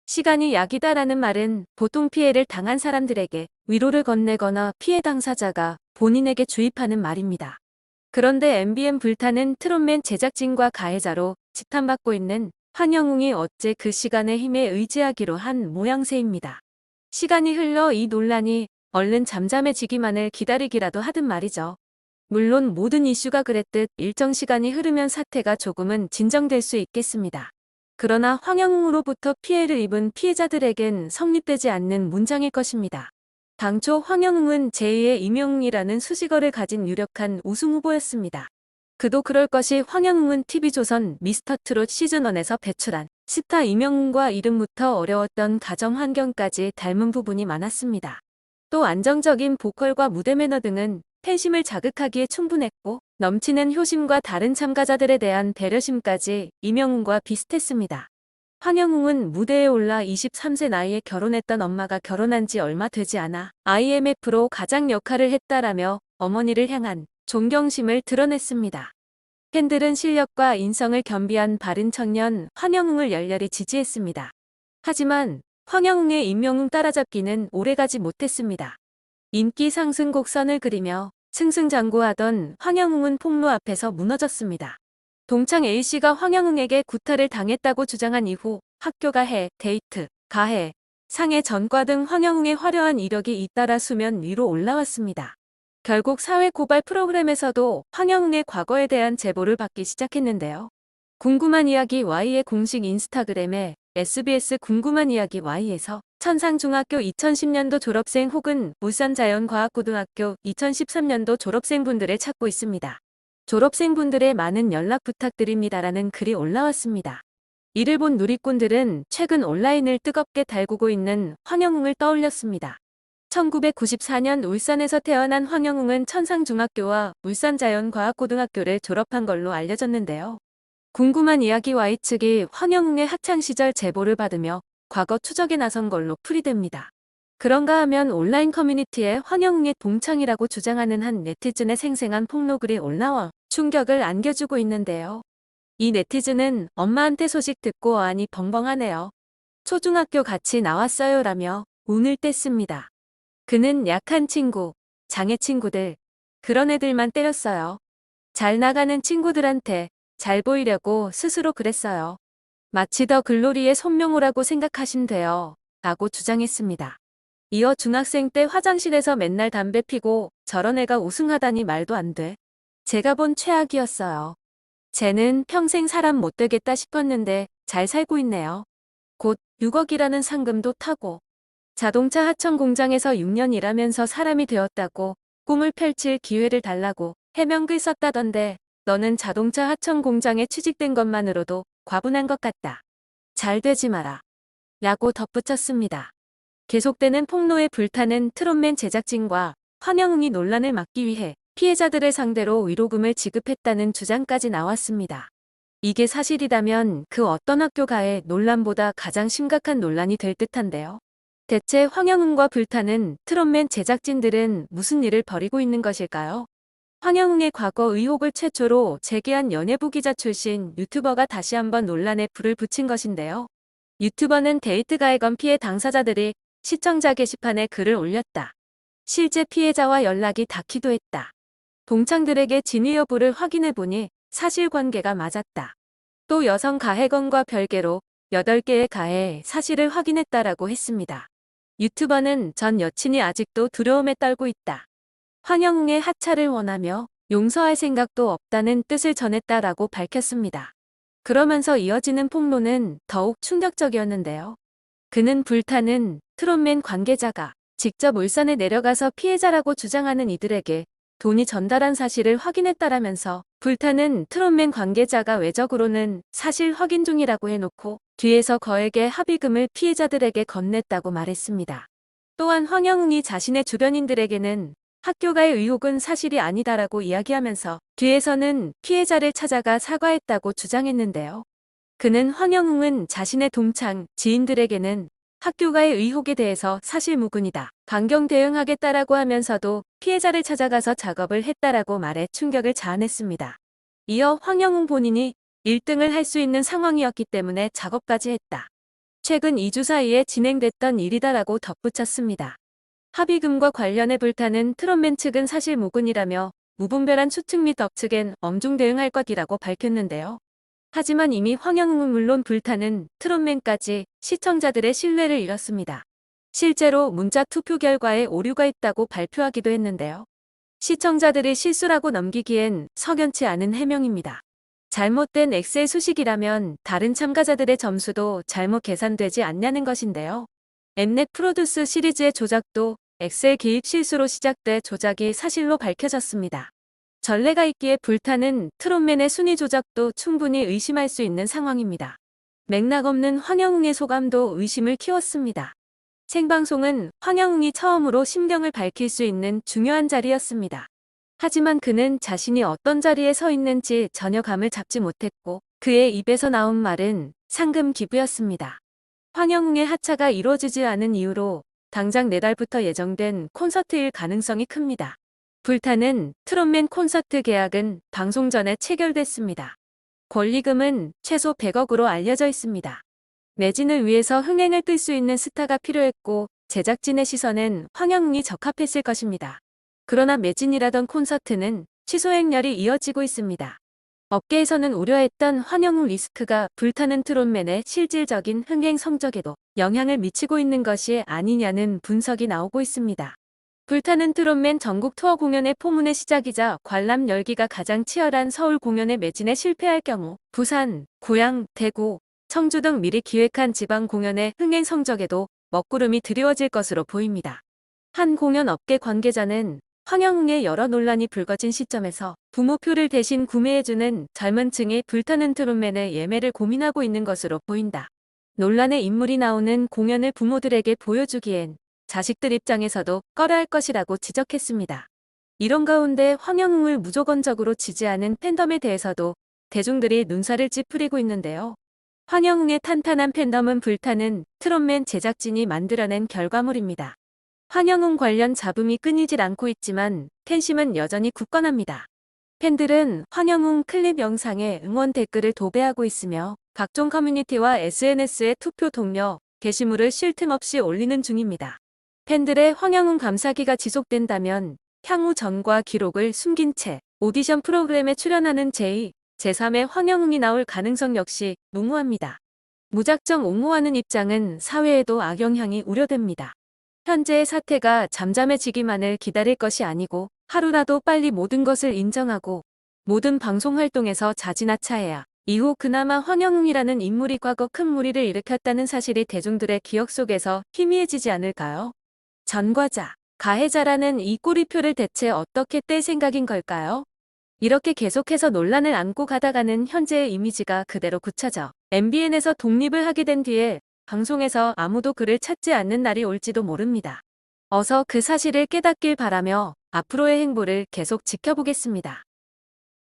시간이 약이다라는 말은 보통 피해를 당한 사람들에게 위로를 건네거나 피해 당사자가 본인에게 주입하는 말입니다. 그런데 MBN 불타는 트롯맨 제작진과 가해자로 지탄받고 있는 황영웅이 어째 그 시간의 힘에 의지하기로 한 모양새입니다. 시간이 흘러 이 논란이 얼른 잠잠해지기만을 기다리기라도 하든 말이죠. 물론 모든 이슈가 그랬듯 일정 시간이 흐르면 사태가 조금은 진정될 수 있겠습니다. 그러나 황영웅으로부터 피해를 입은 피해자들에겐 성립되지 않는 문장일 것입니다. 당초 황영웅은 제2의 임영웅이라는 수식어를 가진 유력한 우승 후보였습니다. 그도 그럴 것이 황영웅은 TV조선 미스터트롯 시즌1에서 배출한 스타 임영웅과 이름부터 어려웠던 가정 환경까지 닮은 부분이 많았습니다. 또 안정적인 보컬과 무대 매너 등은 팬심을 자극하기에 충분했고 넘치는 효심과 다른 참가자들에 대한 배려심까지 임영웅과 비슷했습니다. 황영웅은 무대에 올라 23세 나이에 결혼했던 엄마가 결혼한 지 얼마 되지 않아 IMF로 가장 역할을 했다라며 어머니를 향한 존경심을 드러냈습니다. 팬들은 실력과 인성을 겸비한 바른 청년 황영웅을 열렬히 지지했습니다. 하지만 황영웅의 임영웅 따라잡기는 오래가지 못했습니다. 인기 상승 곡선을 그리며 승승장구하던 황영웅은 폭로 앞에서 무너졌습니다. 동창 A씨가 황영웅에게 구타를 당했다고 주장한 이후 학교 가해, 데이트, 가해, 상해 전과 등 황영웅의 화려한 이력이 잇따라 수면 위로 올라왔습니다. 결국 사회 고발 프로그램에서도 황영웅의 과거에 대한 제보를 받기 시작했는데요. 궁금한 이야기 Y의 공식 인스타그램에 SBS 궁금한 이야기 Y에서 천상중학교 2010년도 졸업생 혹은 울산자연과학고등학교 2013년도 졸업생분들을 찾고 있습니다. 졸업생분들의 많은 연락 부탁드립니다라는 글이 올라왔습니다. 이를 본 누리꾼들은 최근 온라인을 뜨겁게 달구고 있는 황영웅을 떠올렸습니다. 1994년 울산에서 태어난 황영웅은 천상중학교와 울산자연과학고등학교를 졸업한 걸로 알려졌는데요. 궁금한 이야기 Y 측이 황영웅의 학창시절 제보를 받으며 과거 추적에 나선 걸로 풀이됩니다. 그런가 하면 온라인 커뮤니티에 황영웅의 동창이라고 주장하는 한 네티즌의 생생한 폭로글이 올라와 충격을 안겨주고 있는데요. 이 네티즌은 엄마한테 소식 듣고 아니 벙벙하네요. 초중학교 같이 나왔어요 라며 운을 뗐습니다. 그는 약한 친구, 장애 친구들, 그런 애들만 때렸어요. 잘 나가는 친구들한테 잘 보이려고 스스로 그랬어요. 마치 더 글로리의 손명호라고 생각하신대요. 라고 주장했습니다. 이어 중학생 때 화장실에서 맨날 담배 피고 저런 애가 우승하다니 말도 안 돼. 제가 본 최악이었어요. 쟤는 평생 사람 못 되겠다 싶었는데 잘 살고 있네요. 곧 6억이라는 상금도 타고 자동차 하청 공장에서 6년 일하면서 사람이 되었다고 꿈을 펼칠 기회를 달라고 해명글 썼다던데 너는 자동차 하청 공장에 취직된 것만으로도 과분한 것 같다. 잘 되지 마라. 라고 덧붙였습니다. 계속되는 폭로에 불타는 트롯맨 제작진과 황영웅이 논란을 막기 위해 피해자들을 상대로 위로금을 지급했다는 주장까지 나왔습니다. 이게 사실이라면 그 어떤 학교 가해 논란보다 가장 심각한 논란이 될 듯한데요. 대체 황영웅과 불타는 트롯맨 제작진들은 무슨 일을 벌이고 있는 것일까요? 황영웅의 과거 의혹을 최초로 제기한 연예부 기자 출신 유튜버가 다시 한번 논란에 불을 붙인 것인데요. 유튜버는 데이트 가해건 피해 당사자들이 시청자 게시판에 글을 올렸다. 실제 피해자와 연락이 닿기도 했다. 동창들에게 진위 여부를 확인해보니 사실관계가 맞았다. 또 여성 가해건과 별개로 8개의 가해 사실을 확인했다라고 했습니다. 유튜버는 전 여친이 아직도 두려움에 떨고 있다. 황영웅의 하차를 원하며 용서할 생각도 없다는 뜻을 전했다라고 밝혔습니다. 그러면서 이어지는 폭로는 더욱 충격적이었는데요. 그는 불타는 트롯맨 관계자가 직접 울산에 내려가서 피해자라고 주장하는 이들에게 돈이 전달한 사실을 확인했다라면서 불타는 트롯맨 관계자가 외적으로는 사실 확인 중이라고 해놓고 뒤에서 거액의 합의금을 피해자들에게 건넸다고 말했습니다. 또한 황영웅이 자신의 주변인들에게는 학교가의 의혹은 사실이 아니다라고 이야기하면서 뒤에서는 피해자를 찾아가 사과했다고 주장했는데요. 그는 황영웅은 자신의 동창, 지인들에게는 학교가의 의혹에 대해서 사실무근이다. 강경 대응하겠다라고 하면서도 피해자를 찾아가서 작업을 했다라고 말해 충격을 자아냈습니다. 이어 황영웅 본인이 1등을 할 수 있는 상황이었기 때문에 작업까지 했다. 최근 2주 사이에 진행됐던 일이다라고 덧붙였습니다. 합의금과 관련해 불타는 트롯맨 측은 사실 무근이라며 무분별한 추측 및 억측엔 엄중 대응할 것이라고 밝혔는데요. 하지만 이미 황영웅은 물론 불타는 트롯맨까지 시청자들의 신뢰를 잃었습니다. 실제로 문자 투표 결과에 오류가 있다고 발표하기도 했는데요. 시청자들이 실수라고 넘기기엔 석연치 않은 해명입니다. 잘못된 엑셀 수식이라면 다른 참가자들의 점수도 잘못 계산되지 않냐는 것인데요. 엠넷 프로듀스 시리즈의 조작도 엑셀 기입 실수로 시작돼 조작이 사실로 밝혀졌습니다. 전례가 있기에 불타는 트롯맨의 순위 조작도 충분히 의심할 수 있는 상황입니다. 맥락 없는 황영웅의 소감도 의심을 키웠습니다. 생방송은 황영웅이 처음으로 심경을 밝힐 수 있는 중요한 자리였습니다. 하지만 그는 자신이 어떤 자리에 서 있는지 전혀 감을 잡지 못했고 그의 입에서 나온 말은 상금 기부였습니다. 황영웅의 하차가 이루어지지 않은 이유로 당장 내달부터 예정된 콘서트일 가능성이 큽니다. 불타는 트롯맨 콘서트 계약은 방송 전에 체결됐습니다. 권리금은 최소 100억으로 알려져 있습니다. 매진을 위해서 흥행을 뜰 수 있는 스타가 필요했고 제작진의 시선엔 황영웅이 적합했을 것입니다. 그러나 매진이라던 콘서트는 취소 행렬이 이어지고 있습니다. 업계에서는 우려했던 황영웅 리스크가 불타는 트롯맨의 실질적인 흥행 성적에도 영향을 미치고 있는 것이 아니냐는 분석이 나오고 있습니다. 불타는 트롯맨 전국 투어 공연의 포문의 시작이자 관람 열기가 가장 치열한 서울 공연의 매진에 실패할 경우 부산, 고양, 대구, 청주 등 미리 기획한 지방 공연의 흥행 성적에도 먹구름이 드리워질 것으로 보입니다. 한 공연 업계 관계자는 황영웅의 여러 논란이 불거진 시점에서 부모표를 대신 구매해주는 젊은 층이 불타는 트롯맨의 예매를 고민하고 있는 것으로 보인다. 논란의 인물이 나오는 공연을 부모들에게 보여주기엔 자식들 입장에서도 꺼려할 것이라고 지적했습니다. 이런 가운데 황영웅을 무조건적으로 지지하는 팬덤에 대해서도 대중들이 눈살을 찌푸리고 있는데요. 황영웅의 탄탄한 팬덤은 불타는 트롯맨 제작진이 만들어낸 결과물입니다. 황영웅 관련 잡음이 끊이질 않고 있지만 팬심은 여전히 굳건합니다. 팬들은 황영웅 클립 영상에 응원 댓글을 도배하고 있으며 각종 커뮤니티와 SNS에 투표 동료, 게시물을 쉴 틈 없이 올리는 중입니다. 팬들의 황영웅 감사기가 지속된다면 향후 전과 기록을 숨긴 채 오디션 프로그램에 출연하는 제2, 제3의 황영웅이 나올 가능성 역시 무모합니다. 무작정 옹호하는 입장은 사회에도 악영향이 우려됩니다. 현재의 사태가 잠잠해지기만을 기다릴 것이 아니고 하루라도 빨리 모든 것을 인정하고 모든 방송 활동에서 자진하차해야 이후 그나마 황영웅이라는 인물이 과거 큰 무리를 일으켰다는 사실이 대중들의 기억 속에서 희미해지지 않을까요? 전과자, 가해자라는 이 꼬리표를 대체 어떻게 뗄 생각인 걸까요? 이렇게 계속해서 논란을 안고 가다가는 현재의 이미지가 그대로 굳혀져 MBN에서 독립을 하게 된 뒤에 방송에서 아무도 그를 찾지 않는 날이 올지도 모릅니다. 어서 그 사실을 깨닫길 바라며 앞으로의 행보를 계속 지켜보겠습니다.